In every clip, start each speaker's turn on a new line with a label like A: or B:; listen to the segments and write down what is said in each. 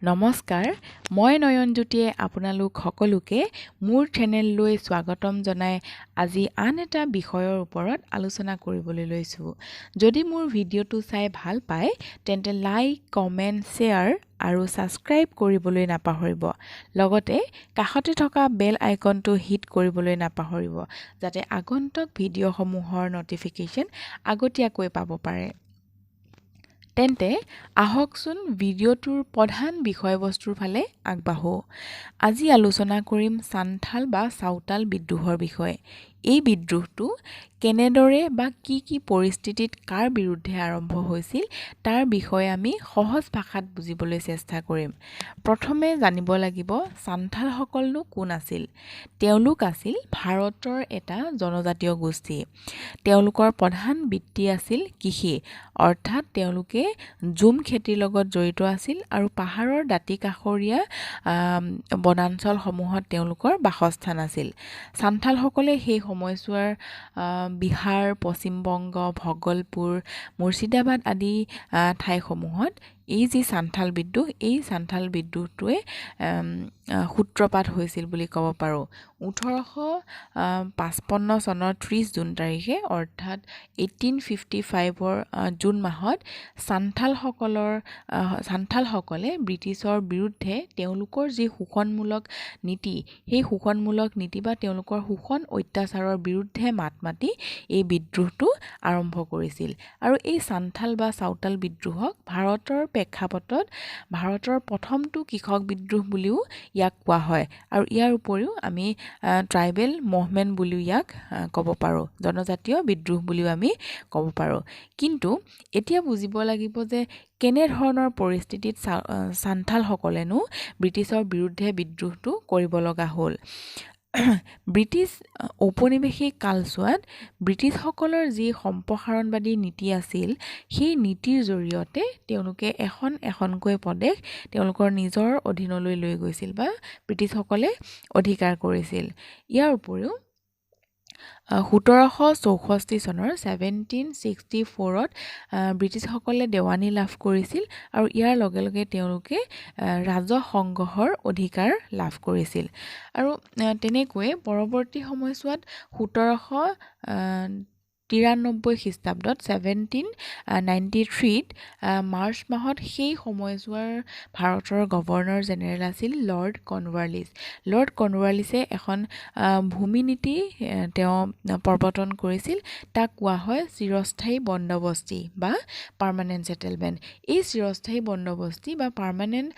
A: নমস্কাৰ মই নয়নজ্যোতিয়ে আপোনালোক সকলোকে মোৰ চেনেললৈ স্বাগতম জনাই আজি আন এটা বিষয়ৰ ওপৰত আলোচনা কৰিবলৈ লৈছোঁ। যদি মোৰ ভিডিঅ'টো চাই ভাল পায় তেন্তে লাইক, কমেণ্ট, শ্বেয়াৰ আৰু ছাবস্ক্ৰাইব কৰিবলৈ নাপাহৰিব। লগতে কাষতে থকা বেল আইকনটো হিট কৰিবলৈ নাপাহৰিব যাতে আগন্তুক ভিডিঅ'সমূহৰ ন'টিফিকেশ্যন আগতীয়াকৈ পাব পাৰে। তেন্তে আহকচোন ভিডিঅ'টোৰ প্ৰধান বিষয়বস্তুৰ ফালে আগবাঢ়ো। আজি আলোচনা কৰিম সান্থাল বা চাওতাল বিদ্ৰোহৰ বিষয়ে। এই বিদ্ৰোহটো কেনেদৰে বা কি পৰিস্থিতিত কাৰ বিৰুদ্ধে আৰম্ভ হৈছিল তাৰ বিষয়ে আমি সহজ ভাষাত বুজিবলৈ চেষ্টা কৰিম। প্ৰথমে জানিব লাগিব সান্থালসকলনো কোন আছিল। তেওঁলোক আছিল ভাৰতৰ এটা জনজাতীয় গোষ্ঠী। তেওঁলোকৰ প্ৰধান বৃত্তি আছিল কৃষি, অৰ্থাৎ তেওঁলোকে ঝুম খেতিৰ লগত জড়িত আছিল আৰু পাহাৰৰ দাঁতি কাষৰীয়া বনাঞ্চলসমূহত তেওঁলোকৰ বাসস্থান আছিল। সান্থালসকলে সেই সময়ছোৱাৰ বিহাৰ, পশ্চিমবংগ, ভগলপুৰ, মুৰ্ছিদাবাদ আদি ঠাইসমূহত এই যি সান্থাল বিদ্ৰোহ, এই সান্থাল বিদ্ৰোহটোৱে সূত্ৰপাত হৈছিল বুলি ক'ব পাৰোঁ। 1855 চনৰ 30 জুন তাৰিখে অৰ্থাৎ 1855 জুন মাহত সান্থালসকলে ব্ৰিটিছৰ বিৰুদ্ধে তেওঁলোকৰ যি শোষণমূলক নীতি, সেই শোষণমূলক নীতি বা তেওঁলোকৰ শোষণ অত্যাচাৰৰ বিৰুদ্ধে মাত মাতি এই বিদ্ৰোহটো আৰম্ভ কৰিছিল। আৰু এই সান্থাল বা চাওতাল বিদ্ৰোহক ভাৰতৰ প্ৰেক্ষাপটত ভাৰতৰ প্ৰথমটো কৃষক বিদ্ৰোহ বুলিও ইয়াক কোৱা হয়। আৰু ইয়াৰ উপৰিও আমি ট্ৰাইবেল মুভমেণ্ট বুলিও ইয়াক ক'ব পাৰোঁ, জনজাতীয় বিদ্ৰোহ বুলিও আমি ক'ব পাৰোঁ। কিন্তু এতিয়া বুজিব লাগিব যে কেনেধৰণৰ পৰিস্থিতিত সান্থালসকলেনো ব্ৰিটিছৰ বিৰুদ্ধে বিদ্ৰোহটো কৰিব লগা হ'ল। ব্ৰিটিছ ঔপনিৱেশিক কালছোৱাত ব্ৰিটিছসকলৰ যি সম্প্ৰসাৰণবাদী নীতি আছিল, সেই নীতিৰ জৰিয়তে তেওঁলোকে এখনকৈ প্ৰদেশ তেওঁলোকৰ নিজৰ অধীনলৈ লৈ গৈছিল বা ব্ৰিটিছসকলে অধিকাৰ কৰিছিল। ইয়াৰ উপৰিও 1764 চনৰ 1764ত ব্ৰিটিছসকলে দেৱানী লাভ কৰিছিল আৰু ইয়াৰ লগে লগে তেওঁলোকে ৰাজহ সংগ্ৰহৰ অধিকাৰ লাভ কৰিছিল। আৰু তেনেকৈয়ে পৰৱৰ্তী সময়ছোৱাত 1793 খ্ৰীষ্টাব্দত 1793ত মাৰ্চ মাহত সেই সময়ছোৱাৰ ভাৰতৰ গভৰ্ণৰ জেনেৰেল আছিল লৰ্ড কৰ্ণৱালিছ। লৰ্ড কৰ্ণৱালিছে এখন ভূমি নীতি তেওঁ প্ৰৱৰ্তন কৰিছিল। তাক কোৱা হয় চিৰস্থায়ী বন্দবস্তি বা পাৰ্মানেণ্ট ছেটেলমেণ্ট। এই চিৰস্থায়ী বন্দবস্তি বা পাৰ্মানেণ্ট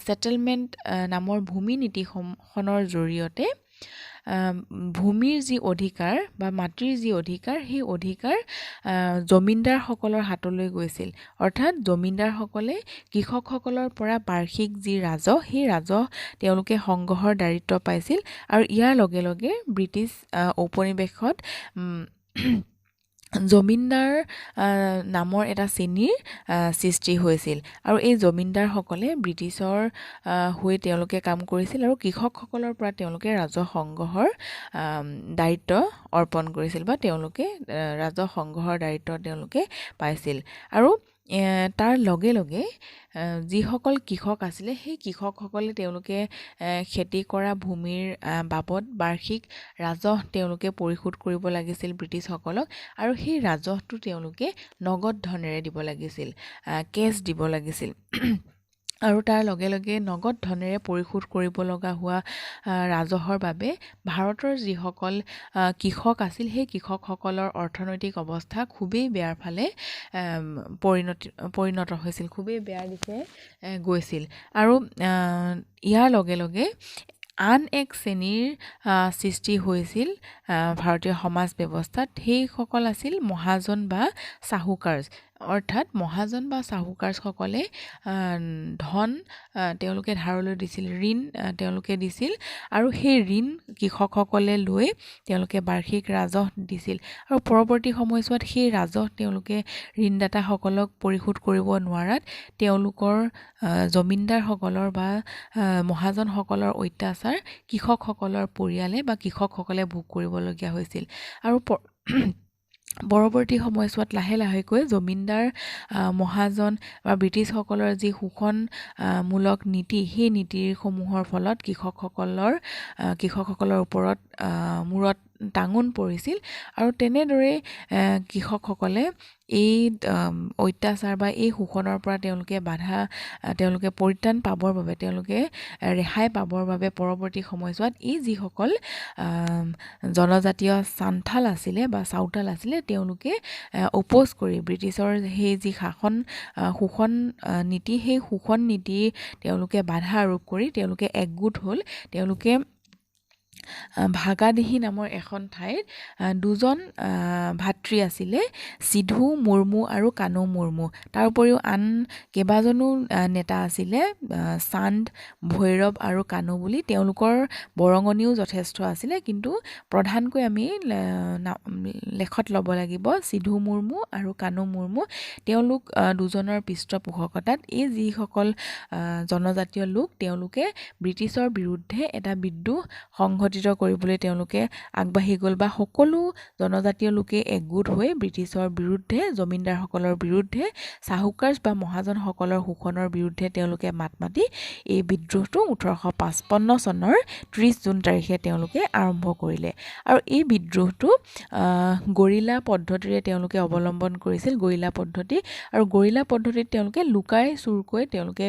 A: ছেটেলমেণ্ট নামৰ ভূমি নীতিখনৰ জৰিয়তে ভূমিৰ যি অধিকাৰ বা মাটিৰ যি অধিকাৰ, সেই অধিকাৰ জমিনদাৰসকলৰ হাতলৈ গৈছিল। অৰ্থাৎ জমিনদাৰসকলে কৃষকসকলৰ পৰা বাৰ্ষিক যি ৰাজহ, সেই ৰাজহ তেওঁলোকে সংগ্ৰহৰ দায়িত্ব পাইছিল। আৰু ইয়াৰ লগে লগে ব্ৰিটিছ ঔপনিৱেশত জমিনদাৰ নামৰ এটা শ্ৰেণীৰ সৃষ্টি হৈছিল। আৰু এই জমিনদাৰসকলে ব্ৰিটিছৰ হৈ তেওঁলোকে কাম কৰিছিল আৰু কৃষকসকলৰ পৰা তেওঁলোকে ৰাজহ সংগ্ৰহৰ দায়িত্ব অৰ্পণ কৰিছিল বা তেওঁলোকে ৰাজহ সংগ্ৰহৰ দায়িত্ব তেওঁলোকে পাইছিল। আৰু তাৰ লগে লগে যিসকল কৃষক আছিলে, সেই কৃষকসকলে তেওঁলোকে খেতি কৰা ভূমিৰ বাবদ বাৰ্ষিক ৰাজহ তেওঁলোকে পৰিশোধ কৰিব লাগিছিল ব্ৰিটিছসকলক। আৰু সেই ৰাজহটো তেওঁলোকে নগদ ধনেৰে দিব লাগিছিল, কেছ দিব লাগিছিল। আৰু তাৰ লগে লগে নগদ ধনেৰে পৰিশোধ কৰিব লগা হোৱা ৰাজহৰ বাবে ভাৰতৰ যিসকল কৃষক আছিল, সেই কৃষকসকলৰ অৰ্থনৈতিক অৱস্থা খুবেই বেয়াৰ ফালে পৰিণত হৈছিল, খুবেই বেয়া দিশে গৈছিল। আৰু ইয়াৰ লগে লগে আন এক শ্ৰেণীৰ সৃষ্টি হৈছিল ভাৰতীয় সমাজ ব্যৱস্থাত। সেইসকল আছিল মহাজন বা চাহুকাৰ্জ। অৰ্থাৎ মহাজন বা চাহুকাৰ্জসকলে ধন তেওঁলোকে ধাৰলৈ দিছিল, ঋণ তেওঁলোকে দিছিল আৰু সেই ঋণ কৃষকসকলে লৈ তেওঁলোকে বাৰ্ষিক ৰাজহ দিছিল। আৰু পৰৱৰ্তী সময়ছোৱাত সেই ৰাজহ তেওঁলোকে ঋণদাতাসকলক পৰিশোধ কৰিব নোৱাৰাত তেওঁলোকৰ জমিনদাৰসকলৰ বা মহাজনসকলৰ অত্যাচাৰ কৃষকসকলৰ পৰিয়ালে বা কৃষকসকলে ভোগ কৰিবলগীয়া হৈছিল। আৰু পৰৱৰ্তী সময়ছোৱাত লাহে লাহেকৈ জমিনদাৰ মহাজন বা ব্ৰিটিছসকলৰ যি শোষণ মূলক নীতি সেই নীতিসমূহৰ ফলত কৃষকসকলৰ ওপৰত মূৰত টাঙোন পৰিছিল আৰু তেনেদৰে কৃষকসকলে এই অত্যাচাৰ বা এই শোষণৰ পৰা তেওঁলোকে পৰিত্ৰাণ পাবৰ বাবে তেওঁলোকে ৰেহাই পাবৰ বাবে পৰৱৰ্তী সময়ছোৱাত এই যিসকল জনজাতীয় চান্থাল আছিলে বা চাওতাল আছিলে তেওঁলোকে অপ'জ কৰি ব্ৰিটিছৰ সেই যি শোষণ নীতি সেই শোষণ নীতি তেওঁলোকে বাধা আৰোপ কৰি তেওঁলোকে একগোট হ'ল। তেওঁলোকে ভাগাদিহি নামৰ এখন ঠাইত দুজন ভাতৃ আছিলে, সিধু মুৰ্মু আৰু কানু মুৰ্মু। তাৰ উপৰিও আন কেইবাজনো নেতা আছিলে, চান্দ, ভৈৰৱ আৰু কানু বুলি। তেওঁলোকৰ বৰঙণিও যথেষ্ট আছিলে, কিন্তু প্ৰধানকৈ আমি লেখত ল'ব লাগিব সিধু মুৰ্মু আৰু কানু মুৰ্মু। তেওঁলোক দুজনৰ পৃষ্ঠপোষকতাত এই যিসকল জনজাতীয় লোক তেওঁলোকে ব্ৰিটিছৰ বিৰুদ্ধে এটা বিদ্ৰোহ সংঘটিত কৰিবলৈ তেওঁলোকে আগবাঢ়ি গ'ল বা সকলো জনজাতীয় লোকে একগোট হৈ ব্ৰিটিছৰ বিৰুদ্ধে, জমিনদাৰসকলৰ বিৰুদ্ধে, চাহুকাৰ্ছ বা মহাজনসকলৰ শোষণৰ বিৰুদ্ধে তেওঁলোকে মাত মাতি এই বিদ্ৰোহটো 1855 চনৰ 30 জুন তাৰিখে তেওঁলোকে আৰম্ভ কৰিলে। আৰু এই বিদ্ৰোহটো গৰিলা পদ্ধতিৰে তেওঁলোকে অৱলম্বন কৰিছিল, গৰিলা পদ্ধতি। আৰু গৰিলা পদ্ধতিত তেওঁলোকে লুকাই চুৰকৈ তেওঁলোকে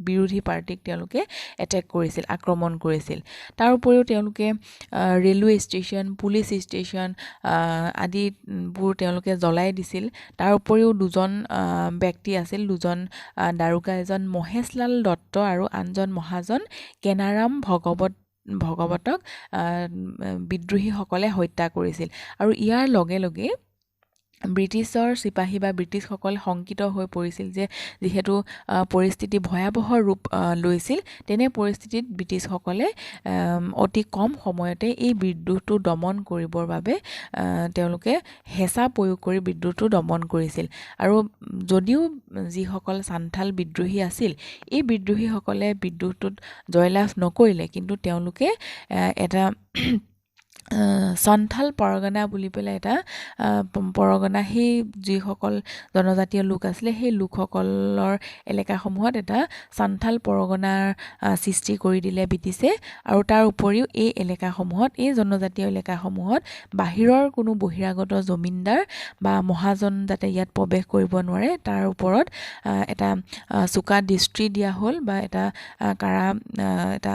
A: বিৰোধী পাৰ্টিক তেওঁলোকে এটেক কৰিছিল, আক্ৰমণ কৰিছিল। তাৰ উপৰিও তেওঁলোকে ৰেলৱে ষ্টেচন, পুলিচ ষ্টেচন আদিবোৰ তেওঁলোকে জ্বলাই দিছিল। তাৰ উপৰিও দুজন ব্যক্তি আছিল, দুজন দাৰোগা, এজন মহেশলাল দত্ত আৰু আনজন মহাজন কেনাৰাম ভগৱতক বিদ্ৰোহীসকলে হত্যা কৰিছিল। আৰু ইয়াৰ লগে লগে ব্ৰিটিছৰ চিপাহী বা ব্ৰিটিছসকল শংকিত হৈ পৰিছিল যে যিহেতু পৰিস্থিতি ভয়াৱহ ৰূপ লৈছিল, তেনে পৰিস্থিতিত ব্ৰিটিছসকলে অতি কম সময়তে এই বিদ্ৰোহটো দমন কৰিবৰ বাবে তেওঁলোকে হেঁচা প্ৰয়োগ কৰি বিদ্ৰোহটো দমন কৰিছিল। আৰু যদিও যিসকল চান্থাল বিদ্ৰোহী আছিল, এই বিদ্ৰোহীসকলে বিদ্ৰোহটোত জয়লাভ নকৰিলে, কিন্তু তেওঁলোকে এটা সন্থাল পৰগনা বুলি পেলাই এটা পৰগনা, সেই যিসকল জনজাতীয় লোক আছিলে সেই লোকসকলৰ এলেকাসমূহত এটা সান্থাল পৰগনাৰ সৃষ্টি কৰি দিলে ব্ৰিটিছে। আৰু তাৰ উপৰিও এই এলেকাসমূহত, এই জনজাতীয় এলেকাসমূহত বাহিৰৰ কোনো বহিৰাগত জমিনদাৰ বা মহাজন যাতে ইয়াত প্ৰৱেশ কৰিব নোৱাৰে তাৰ ওপৰত এটা চোকা দৃষ্টি দিয়া হ'ল বা এটা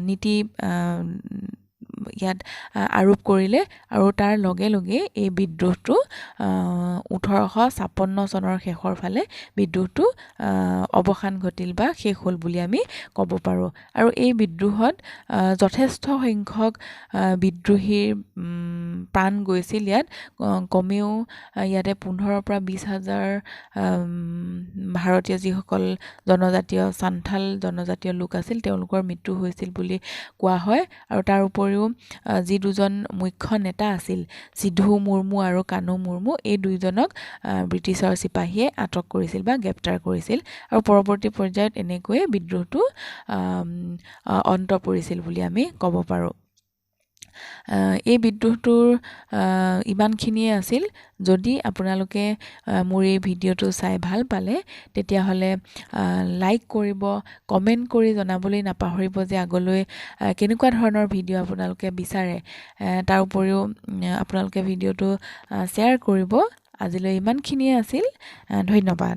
A: নীতি ইয়াত আৰোপ কৰিলে। আৰু তাৰ লগে লগে এই বিদ্ৰোহটো 1856 চনৰ শেষৰ ফালে বিদ্ৰোহটো অৱসান ঘটিল বা শেষ হ'ল বুলি আমি ক'ব পাৰোঁ। আৰু এই বিদ্ৰোহত যথেষ্ট সংখ্যক বিদ্ৰোহীৰ প্ৰাণ গৈছিল। ইয়াত কমেও ইয়াতে 15,000 পৰা 20,000 ভাৰতীয় যিসকল জনজাতীয় সান্থাল জনজাতীয় লোক আছিল তেওঁলোকৰ মৃত্যু হৈছিল বুলি কোৱা হয়। আৰু তাৰ উপৰিও যি দুজন মুখ্য নেতা আছিল, সিধু মুৰ্মু আৰু কানু মুৰ্মু, এই দুইজনক ব্ৰিটিছৰ চিপাহীয়ে আটক কৰিছিল বা গ্ৰেপ্তাৰ কৰিছিল। আৰু পৰৱৰ্তী পৰ্যায়ত এনেকৈয়ে বিদ্ৰোহটো অন্ত পৰিছিল বুলি আমি ক'ব পাৰোঁ। এই বিদ্ৰোহটোৰ ইমানখিনিয়ে আছিল। যদি আপোনালোকে মোৰ এই ভিডিঅ'টো চাই ভাল পালে তেতিয়াহ'লে লাইক কৰিব, কমেণ্ট কৰি জনাবলৈ নাপাহৰিব যে আগলৈ কেনেকুৱা ধৰণৰ ভিডিঅ' আপোনালোকে বিচাৰে। তাৰ উপৰিও আপোনালোকে ভিডিঅ'টো শ্বেয়াৰ কৰিব। আজিলৈ ইমানখিনিয়ে আছিল। ধন্যবাদ।